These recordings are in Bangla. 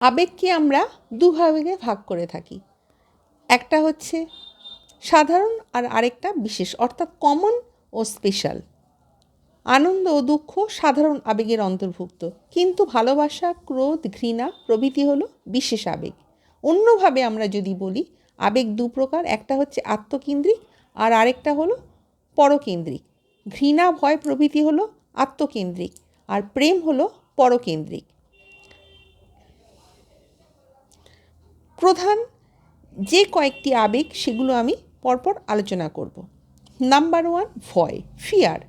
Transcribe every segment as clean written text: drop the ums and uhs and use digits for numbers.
আবেগকে আমরা দুভাগে ভাগ করে থাকি। একটা হচ্ছে সাধারণ আর আরেকটা বিশেষ, অর্থাৎ কমন ও স্পেশাল। আনন্দ ও দুঃখ সাধারণ আবেগের অন্তর্ভুক্ত, কিন্তু ভালোবাসা, ক্রোধ, ঘৃণা প্রভৃতি হলো বিশেষ আবেগ। অন্যভাবে আমরা যদি বলি, আবেগ দু প্রকার, একটা হচ্ছে আত্মকেন্দ্রিক আর আরেকটা হলো পরকেন্দ্রিক। ঘৃণা, ভয় প্রভৃতি হলো আত্মকেন্দ্রিক আর প্রেম হলো পরকেন্দ্রিক। প্রধান যে কয়েকটি আবেগ সেগুলো আমি পরপর আলোচনা করব। নাম্বার 1, ভয়, ফিয়ার।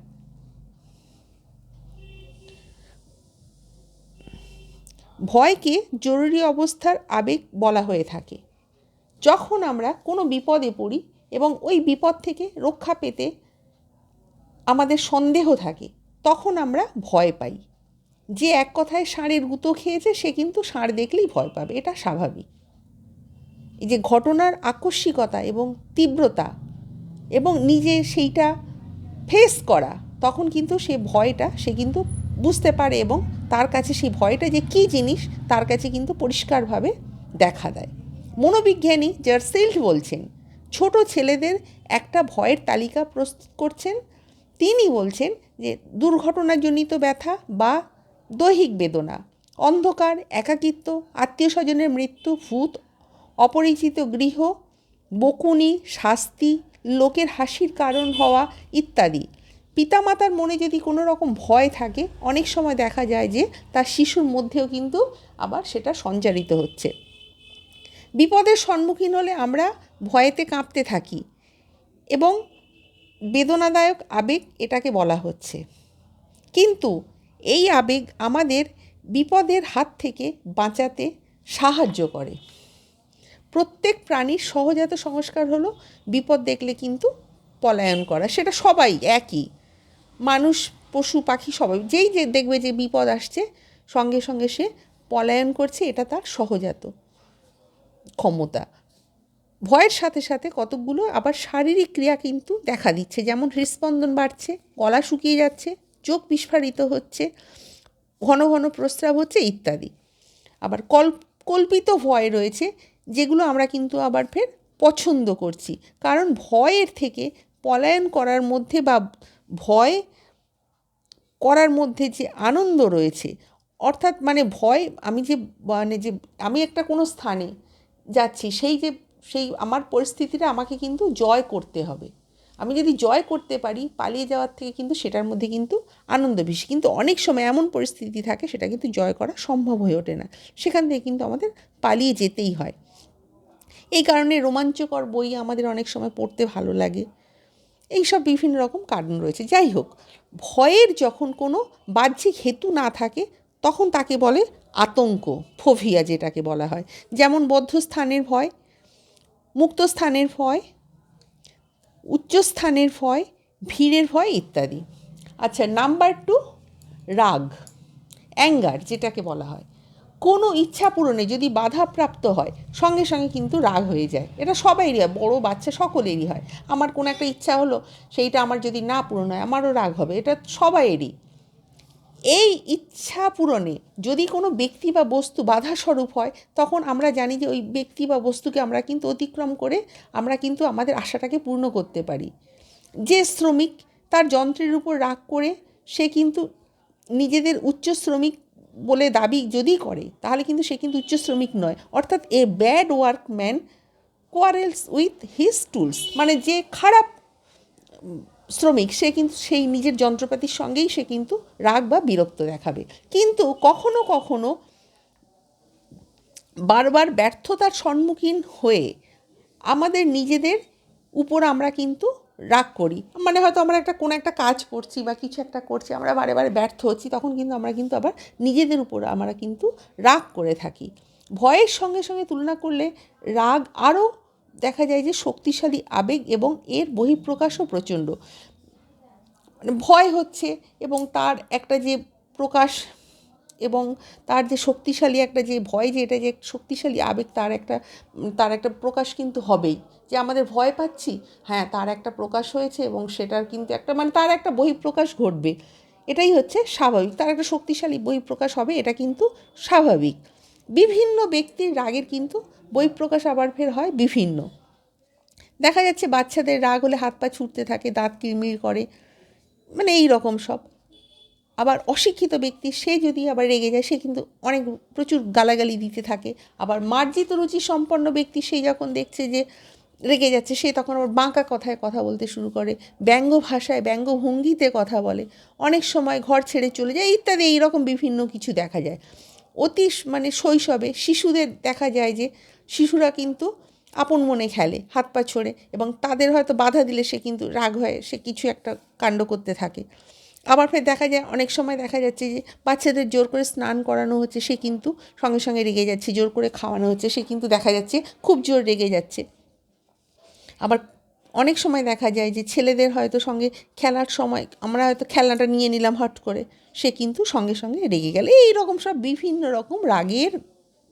ভয়কে জরুরি অবস্থার আবেগ বলা হয়ে থাকে। যখন আমরা কোনো বিপদে পড়ি এবং ওই বিপদ থেকে রক্ষা পেতে আমাদের সন্দেহ থাকে, তখন আমরা ভয় পাই। যে এক কথায় ষাঁড়ের গুঁতো খেয়েছে সে কিন্তু ষাঁড় দেখলেই ভয় পাবে, এটা স্বাভাবিক। এই যে ঘটনার আকস্মিকতা এবং তীব্রতা এবং নিজে সেইটা ফেস করা, তখন কিন্তু সে ভয়টা সে কিন্তু বুঝতে পারে এবং তার কাছে সেই ভয়টা যে কী জিনিস তার কাছে কিন্তু পরিষ্কারভাবে দেখা দেয়। মনোবিজ্ঞানী জার্সেল্ড বলছেন, ছোট ছেলেদের একটা ভয়ের তালিকা প্রস্তুত করছেন। তিনি বলছেন যে দুর্ঘটনাজনিত ব্যথা বা দৈহিক বেদনা, অন্ধকার, একাকিত্ব, আত্মীয় স্বজনের মৃত্যু, ভূত, অপরিচিত গৃহ, বকুনি, শাস্তি, লোকের হাসির কারণ হওয়া ইত্যাদি। পিতামাতার মনে যদি কোনো রকম ভয় থাকে, অনেক সময় দেখা যায় যে তার শিশুর মধ্যেও কিন্তু আবার সেটা সঞ্চারিত হচ্ছে। বিপদের সম্মুখীন হলে আমরা ভয়েতে কাঁপতে থাকি এবং বেদনাদায়ক আবেগ এটাকে বলা হচ্ছে। কিন্তু এই আবেগ আমাদের বিপদের হাত থেকে বাঁচাতে সাহায্য করে। প্রত্যেক প্রাণীর সহজাত সংস্কার হলো বিপদ দেখলে কিন্তু পলায়ন করা। সেটা সবাই একই, মানুষ, পশু পাখি সবাই, যেই যে দেখবে যে বিপদ আসছে সঙ্গে সঙ্গে সে পলায়ন করছে, এটা তার সহজাত ক্ষমতা। ভয়ের সাথে সাথে কতকগুলো আবার শারীরিক ক্রিয়া কিন্তু দেখা দিচ্ছে, যেমন হৃদস্পন্দন বাড়ছে, গলা শুকিয়ে যাচ্ছে, চোখ বিস্ফারিত হচ্ছে, ঘন ঘন প্রস্রাব হচ্ছে ইত্যাদি। আবার কল্পিত ভয় রয়েছে, যেগুলো আমরা কিন্তু আবার ফের পছন্দ করছি, কারণ ভয়ের থেকে পলায়ন করার মধ্যে বা ভয় করার মধ্যে যে আনন্দ রয়েছে, অর্থাৎ মানে ভয়, আমি যে আমি একটা কোনো স্থানে যাচ্ছি, সেই আমার পরিস্থিতিটা আমাকে কিন্তু জয় করতে হবে। আমি যদি জয় করতে পারি, পালিয়ে যাওয়ার থেকে কিন্তু সেটার মধ্যে কিন্তু আনন্দ বেশি। কিন্তু অনেক সময় এমন পরিস্থিতি থাকে সেটা কিন্তু জয় করা সম্ভব হয়ে ওঠে না, সেখান থেকে কিন্তু আমাদের পালিয়ে যেতেই হয়। এই কারণে রোমাঞ্চকর বই আমাদের অনেক সময় পড়তে ভালো লাগে। এইসব বিভিন্ন রকম কারণ রয়েছে। যাই হোক, ভয়ের যখন কোনো বাহ্যিক হেতু না থাকে তখন তাকে বলে আতঙ্ক, ফোবিয়া যেটাকে বলা হয়। যেমন বদ্ধ স্থানের ভয়, মুক্ত স্থানের ভয়, উচ্চ স্থানের ভয়, ভিড়ের ভয় ইত্যাদি। আচ্ছা, নাম্বার 2, রাগ, অ্যাঙ্গার যেটাকে বলা হয়। কোনো ইচ্ছা পূরণে যদি বাধাপ্রাপ্ত হয় সঙ্গে সঙ্গে কিন্তু রাগ হয়ে যায়। এটা সবাইরই হয়, বড়ো বাচ্চা সকলেরই হয়। আমার কোনো একটা ইচ্ছা হলো, সেইটা আমার যদি না পূরণ হয় আমারও রাগ হবে, এটা সবাইয়েরই। এই ইচ্ছা পূরণে যদি কোনো ব্যক্তি বা বস্তু বাধাস্বরূপ হয়, তখন আমরা জানি যে ওই ব্যক্তি বা বস্তুকে আমরা কিন্তু অতিক্রম করে আমরা কিন্তু আমাদের আশাটাকে পূর্ণ করতে পারি। যে শ্রমিক তার যন্ত্রের উপর রাগ করে সে কিন্তু নিজেদের উচ্চ শ্রমিক বলে দাবি যদি করে, তাহলে কিন্তু সে কিন্তু উচ্চ শ্রমিক নয়। অর্থাৎ a bad workman quarrels with his tools, মানে যে খারাপ শ্রমিক সে কিন্তু সেই নিজের যন্ত্রপাতির সঙ্গেই সে কিন্তু রাগ বা বিরক্ত দেখাবে। কিন্তু কখনো কখনো বারবার ব্যর্থতার সম্মুখীন হয়ে আমাদের নিজেদের উপর আমরা কিন্তু রাগ করি। মানে হয়তো আমরা কোনো একটা কাজ করছি বা কিছু একটা করছি, আমরা বারে বারে ব্যর্থ হচ্ছি, তখন কিন্তু আমরা কিন্তু আবার নিজেদের উপর আমরা কিন্তু রাগ করে থাকি। ভয়ের সঙ্গে সঙ্গে তুলনা করলে রাগ আরও দেখা যায় যে শক্তিশালী আবেগ এবং এর বহিঃপ্রকাশও প্রচণ্ড। মানে ভয় হচ্ছে এবং তার একটা যে প্রকাশ এবং তার যে শক্তিশালী একটা যে ভয়, যে এটা যে শক্তিশালী আবেগ, তার একটা প্রকাশ কিন্তু হবেই। যে আমাদের ভয় পাচ্ছি, হ্যাঁ, তার একটা প্রকাশ হয়েছে এবং সেটার কিন্তু একটা মানে তার একটা বহিঃপ্রকাশ ঘটবে, এটাই হচ্ছে স্বাভাবিক। তার একটা শক্তিশালী বহিঃপ্রকাশ হবে, এটা কিন্তু স্বাভাবিক। বিভিন্ন ব্যক্তির রাগের কিন্তু বহিঃপ্রকাশ আবার ফের হয় বিভিন্ন। দেখা যাচ্ছে বাচ্চাদের রাগ হলে হাত পা ছুটতে থাকে, দাঁত কিরমির করে, মানে এই রকম সব। আবার অশিক্ষিত ব্যক্তি, সে যদি আবার রেগে যায়, সে কিন্তু অনেক প্রচুর গালাগালি দিতে থাকে। আবার মার্জিত রুচি সম্পন্ন ব্যক্তি, সে যখন দেখছে যে রেগে যাচ্ছে, সে তখন আবার বাঁকা কথায় কথা বলতে শুরু করে, ব্যঙ্গ ভাষায় ব্যঙ্গ ভঙ্গিতে কথা বলে, অনেক সময় ঘর ছেড়ে চলে যায় ইত্যাদি। এইরকম বিভিন্ন কিছু দেখা যায়। অতি মানে শৈশবে শিশুদের দেখা যায় যে শিশুরা কিন্তু আপন মনে খেলে, হাত পা ছড়ে, এবং তাদের হয়তো বাধা দিলে সে কিন্তু রাগ হয়, সে কিছু একটা কাণ্ড করতে থাকে। আবার ফের দেখা যায়, অনেক সময় দেখা যাচ্ছে যে বাচ্চাদের জোর করে স্নান করানো হচ্ছে, সে কিন্তু সঙ্গে সঙ্গে রেগে যাচ্ছে। জোর করে খাওয়ানো হচ্ছে, সে কিন্তু দেখা যাচ্ছে খুব জোর রেগে যাচ্ছে। আবার অনেক সময় দেখা যায় যে ছেলেদের হয়তো সঙ্গে খেলার সময় আমরা হয়তো খেলনাটা নিয়ে নিলাম হট করে, সে কিন্তু সঙ্গে সঙ্গে রেগে গেলে। এই রকম সব বিভিন্ন রকম রাগের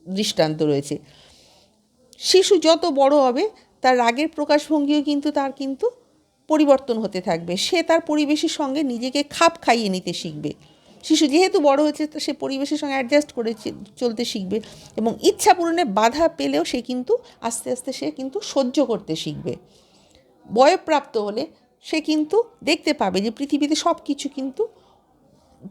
দৃষ্টান্ত রয়েছে। শিশু যত বড় হবে, তার রাগের প্রকাশভঙ্গিও কিন্তু তার কিন্তু পরিবর্তন হতে থাকবে। সে তার পরিবেশের সঙ্গে নিজেকে খাপ খাইয়ে নিতে শিখবে। শিশু যেহেতু বড় হচ্ছে, তো সে পরিবেশের সঙ্গে অ্যাডজাস্ট করে চলতে শিখবে, এবং ইচ্ছা পূরণে বাধা পেলেও সে কিন্তু আস্তে আস্তে সে কিন্তু সহ্য করতে শিখবে। বয়ঃপ্রাপ্ত হলে সে কিন্তু দেখতে পাবে যে পৃথিবীতে সব কিছু কিন্তু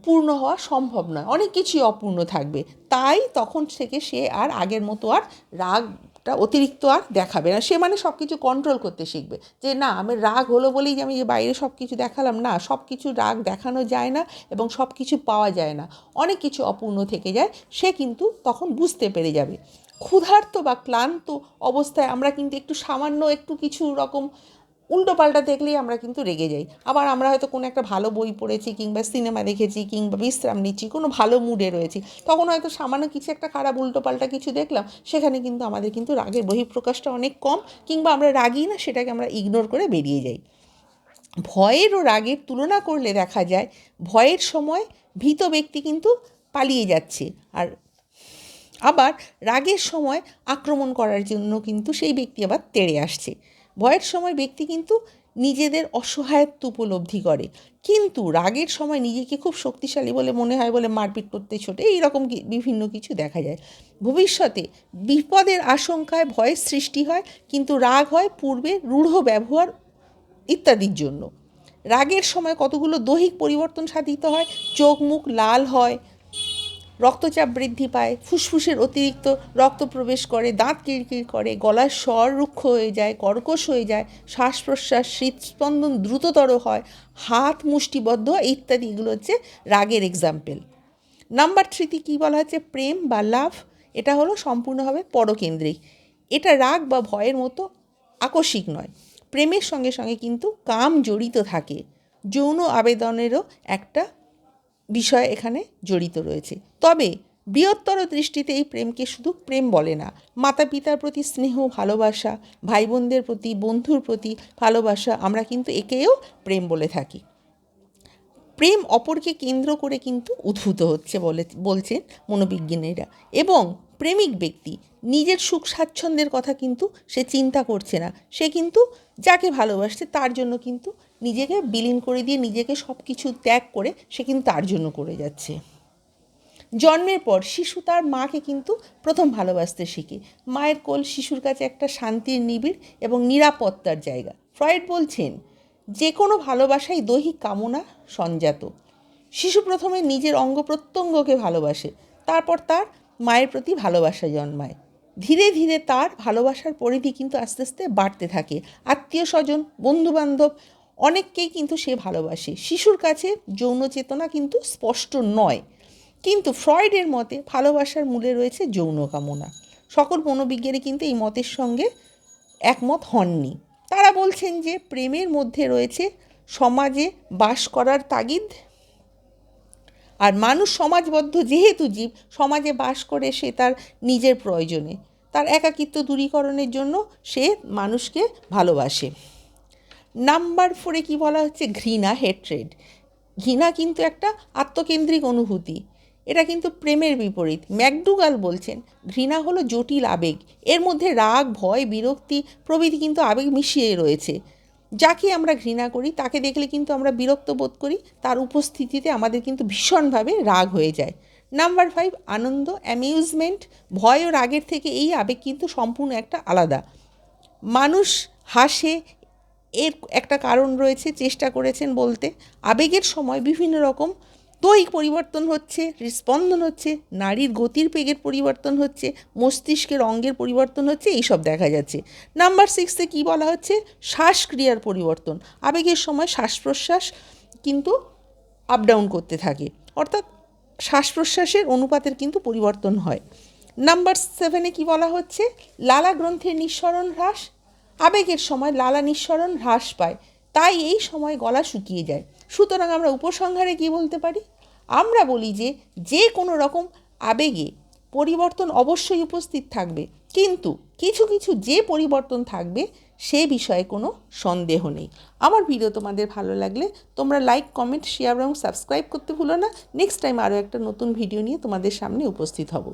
পূর্ণ হওয়া সম্ভব নয়, অনেক কিছুই অপূর্ণ থাকবে। তাই তখন থেকে সে আর আগের মতো আর রাগটা অতিরিক্ত আর দেখাবে না। সে মানে সব কিছু কন্ট্রোল করতে শিখবে, যে না, আমি রাগ হলো বলেই যে আমি যে বাইরে সব কিছু দেখালাম, না, সব কিছু রাগ দেখানো যায় না, এবং সব কিছু পাওয়া যায় না, অনেক কিছু অপূর্ণ থেকে যায়। সে কিন্তু তখন বুঝতে পেরে যাবে। ক্ষুধার্ত বা ক্লান্ত অবস্থায় আমরা কিন্তু একটু সামান্য একটু কিছু রকম উল্টোপাল্টা দেখলেই আমরা কিন্তু রেগে যাই। আবার আমরা হয়তো কোনো একটা ভালো বই পড়েছি, কিংবা সিনেমা দেখেছি, কিংবা বিশ্রাম নিচ্ছি, কোনো ভালো মুডে রয়েছি, তখন হয়তো সামান্য কিছু একটা খারাপ উল্টোপাল্টা কিছু দেখলাম, সেখানে কিন্তু আমাদের কিন্তু রাগের বহিঃপ্রকাশটা অনেক কম, কিংবা আমরা রাগই না, সেটাকে আমরা ইগনোর করে বেরিয়ে যাই। ভয়ের ও রাগের তুলনা করলে দেখা যায় ভয়ের সময় ভীত ব্যক্তি কিন্তু পালিয়ে যাচ্ছে, আর আবার রাগের সময় আক্রমণ করার জন্য কিন্তু সেই ব্যক্তি আবার তেড়ে আসছে। ভয়ের সময় ব্যক্তি কিন্তু নিজেদের অসহায়ত্ব উপলব্ধি করে, কিন্তু রাগের সময় নিজেকে খুব শক্তিশালী বলে মনে হয় বলে মারপিট করতে ছোটে, এইরকম বিভিন্ন কিছু দেখা যায়। ভবিষ্যতে বিপদের আশঙ্কায় ভয়ের সৃষ্টি হয়, কিন্তু রাগ হয় পূর্বে রূঢ় ব্যবহার ইত্যাদির জন্য। রাগের সময় কতগুলো দৈহিক পরিবর্তন সাধিত হয়। চোখ মুখ লাল হয়, রক্তচাপ বৃদ্ধি পায়, ফুসফুসের অতিরিক্ত রক্ত প্রবেশ করে, দাঁত কিরকির করে, গলার স্বর রুক্ষ হয়ে যায়, কর্কশ হয়ে যায়, শ্বাস প্রশ্বাস হৃদস্পন্দন দ্রুততর হয়, হাত মুষ্টিবদ্ধ ইত্যাদি। এগুলো হচ্ছে রাগের এক্সাম্পল। নাম্বার 3তে কী বলা হচ্ছে, প্রেম বা লাভ। এটা হলো সম্পূর্ণভাবে পরকেন্দ্রিক। এটা রাগ বা ভয়ের মতো আকস্মিক নয়। প্রেমের সঙ্গে সঙ্গে কিন্তু কাম জড়িত থাকে। যৌন আবেদনেরও একটা বিষয় এখানে জড়িত রয়েছে। তবে বৃহত্তর দৃষ্টিতে এই প্রেমকে শুধু প্রেম বলে না। মাতা পিতার প্রতি স্নেহ ভালোবাসা, ভাই বোনদের প্রতি, বন্ধুর প্রতি ভালোবাসা, আমরা কিন্তু একেও প্রেম বলে থাকি। প্রেম অপরকে কেন্দ্র করে কিন্তু উদ্ভূত হচ্ছে বলছেন মনোবিজ্ঞানীরা। এবং প্রেমিক ব্যক্তি নিজের সুখ স্বাচ্ছন্দ্যের কথা কিন্তু সে চিন্তা করছে না, সে কিন্তু যাকে ভালোবাসছে তার জন্য কিন্তু নিজেকে বিলীন করে দিয়ে, নিজেকে সব কিছু ত্যাগ করে সে কিন্তু তার জন্য করে যাচ্ছে। জন্মের পর শিশু তার মাকে কিন্তু প্রথম ভালোবাসতে শিখে। মায়ের কোল শিশুর কাছে একটা শান্তির নিবিড় এবং নিরাপত্তার জায়গা। ফ্রয়েড বলছেন, যে কোনো ভালোবাসাই দৈহিক কামনা সঞ্জাত। শিশু প্রথমে নিজের অঙ্গ প্রত্যঙ্গকে ভালোবাসে, তারপর তার মায়ের প্রতি ভালোবাসা জন্মায়। ধীরে ধীরে তার ভালোবাসার পরিধি কিন্তু আস্তে আস্তে বাড়তে থাকে। আত্মীয় স্বজন, বন্ধুবান্ধব অনেককেই কিন্তু সে ভালোবাসে। শিশুর কাছে যৌন চেতনা কিন্তু স্পষ্ট নয়, কিন্তু ফ্রয়েডের মতে ভালোবাসার মূলে রয়েছে যৌন কামনা। সকল মনোবিজ্ঞানী কিন্তু এই মতের সঙ্গে একমত হননি। তারা বলছেন যে প্রেমের মধ্যে রয়েছে সমাজে বাস করার তাগিদ, আর মানুষ সমাজবদ্ধ যেহেতু জীব, সমাজে বাস করে সে তার নিজের প্রয়োজনে, তার একাকিত্ব দূরীকরণের জন্য সে মানুষকে ভালোবাসে। নাম্বার 4-এ কী বলা হচ্ছে, ঘৃণা, হেট্রেড। ঘৃণা কিন্তু একটা আত্মকেন্দ্রিক অনুভূতি, এটা কিন্তু প্রেমের বিপরীত। ম্যাকডুগাল বলছেন, ঘৃণা হলো জটিল আবেগ, এর মধ্যে রাগ, ভয়, বিরক্তি প্রভৃতি কিন্তু আবেগ মিশিয়ে রয়েছে। যাকে আমরা ঘৃণা করি তাকে দেখলে কিন্তু আমরা বিরক্ত বোধ করি, তার উপস্থিতিতে আমাদের কিন্তু ভীষণভাবে রাগ হয়ে যায়। নাম্বার 5 আনন্দ, অ্যামিউজমেন্ট। ভয় ও রাগের থেকে এই আবেগ কিন্তু সম্পূর্ণ একটা আলাদা। মানুষ হাসে, এর একটা কারণ রয়েছে, চেষ্টা করেছেন বলতে। আবেগের সময় বিভিন্ন রকম দৈহিক পরিবর্তন হচ্ছে, হৃৎস্পন্দন হচ্ছে, নাড়ির গতির বেগের পরিবর্তন হচ্ছে, মস্তিষ্কের অঙ্গের পরিবর্তন হচ্ছে, এইসব দেখা যাচ্ছে। নাম্বার 6-এ কী বলা হচ্ছে? শ্বাসক্রিয়ার পরিবর্তন। আবেগের সময় শ্বাস প্রশ্বাস কিন্তু আপ ডাউন করতে থাকে, অর্থাৎ শ্বাস প্রশ্বাসের অনুপাতের কিন্তু পরিবর্তন হয়। নাম্বার 7-এ কী বলা হচ্ছে? লালা গ্রন্থির নিঃসরণ হ্রাস। আবেগের সময় লালা নিঃসরণ হ্রাস পায়, তাই এই সময় গলা শুকিয়ে যায়। সুতরাং আমরা উপসংহারে কী বলতে পারি? আমরা বলি যে যে কোনো রকম আবেগে পরিবর্তন অবশ্যই উপস্থিত থাকবে, কিন্তু কিছু কিছু যে পরিবর্তন থাকবে সে বিষয়ে কোনো সন্দেহ নেই। আমার ভিডিও তোমাদের ভালো লাগলে তোমরা লাইক, কমেন্ট, শেয়ার এবং সাবস্ক্রাইব করতে ভুলো না। নেক্সট টাইম আরও একটা নতুন ভিডিও নিয়ে তোমাদের সামনে উপস্থিত হব।